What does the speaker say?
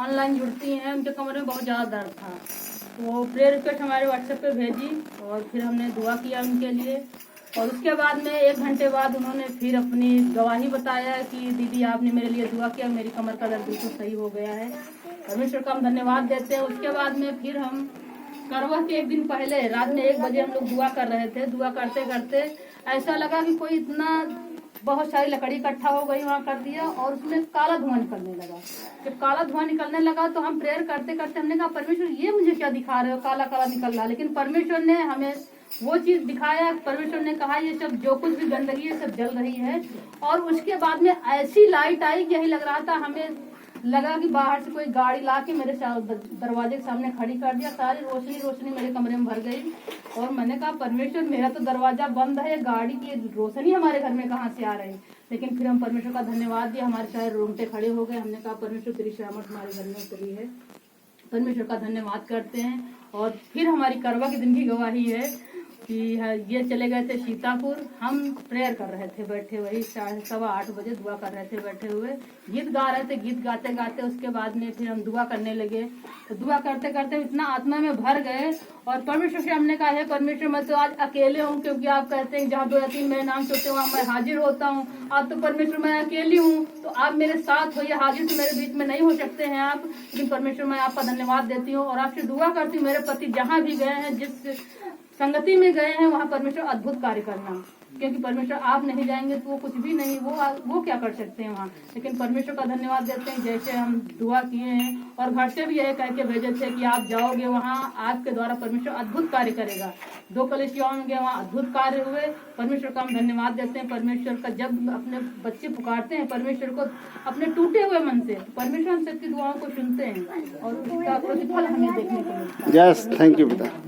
Online जुड़ती हैं, उनके कमरे में बहुत ज़्यादा दर्द था। तो वो प्रेयर रिक्वेस्ट हमारे व्हाट्सएप पे भेजी और फिर हमने दुआ किया उनके लिए। और उसके बाद में 1 घंटे बाद उन्होंने फिर अपनी गवाही बताया कि दीदी आपने मेरे लिए दुआ किया, मेरी कमर का दर्द बिल्कुल सही हो गया है। परमेश्वर का हम धन्यवाद देते हैं। उसके बाद में फिर हम करवा के 1 दिन पहले रात में 1 बजे हम लोग दुआ कर रहे थे। दुआ करते करते ऐसा लगा कि कोई इतना बहुत सारी लकड़ी इकट्ठा हो गई, वहाँ कर दिया और उसमें काला धुआं निकलने लगा। जब काला धुआं निकलने लगा तो हम प्रेयर करते करते हमने कहा परमेश्वर ये मुझे क्या दिखा रहे हो, काला काला निकल रहा। लेकिन परमेश्वर ने हमें वो चीज दिखाया। परमेश्वर ने कहा ये सब जो कुछ भी गंदगी है सब जल रही है। और उसके बाद में ऐसी लाइट आई कि यही लग रहा था, हमें लगा कि बाहर से कोई गाड़ी ला के मेरे दरवाजे के सामने खड़ी कर दिया। सारी रोशनी रोशनी मेरे कमरे में भर गई और मैंने कहा परमेश्वर मेरा तो दरवाजा बंद है, गाड़ी की रोशनी हमारे घर में कहाँ से आ रही। लेकिन फिर हम परमेश्वर का धन्यवाद दिया, हमारे सारे रोंगटे खड़े हो गए। हमने कहा परमेश्वर तेरी शरामत हमारे घर में उतरी है। परमेश्वर का धन्यवाद करते हैं। और फिर हमारी करवा के दिन की गवाही है कि ये चले गए थे सीतापुर। हम प्रेयर कर रहे थे बैठे, वही 8:15 बजे दुआ कर रहे थे बैठे हुए, गीत गा रहे थे। गीत गाते गाते उसके बाद में फिर हम दुआ करने लगे। तो दुआ करते करते इतना आत्मा में भर गए और परमेश्वर से हमने कहा है परमेश्वर मैं तो आज अकेले हूँ, क्योंकि आप कहते हैं जहाँ 2 या 3 मेरे नाम सोचते वहाँ मैं हाजिर होता हूँ। आप तो परमेश्वर मैं अकेली हूँ, तो आप मेरे साथ हो, ये हाजिर तो मेरे बीच में नहीं हो सकते हैं आप। लेकिन परमेश्वर मैं आपका धन्यवाद देती हूँ और आपसे दुआ करती हूँ मेरे पति जहाँ भी गए हैं, जिस संगति में गए हैं, वहाँ परमेश्वर अद्भुत कार्य करना। क्योंकि परमेश्वर आप नहीं जाएंगे तो वो कुछ भी नहीं, वो क्या कर सकते हैं वहाँ। लेकिन परमेश्वर का धन्यवाद देते हैं जैसे हम दुआ किए हैं। और घर से भी यह कह के भेजे थे कि आप जाओगे वहाँ, आपके द्वारा परमेश्वर अद्भुत कार्य करेगा। 2 कलीसियाओं में गए, वहाँ अद्भुत कार्य हुए। परमेश्वर का हम धन्यवाद देते हैं। परमेश्वर का जब अपने बच्चे पुकारते हैं परमेश्वर को अपने टूटे हुए मन से, तो परमेश्वर हम सबकी दुआओं को सुनते हैं और उसका प्रतिफल हमें देखने को मिलता है। यस, थैंक यू बेटा।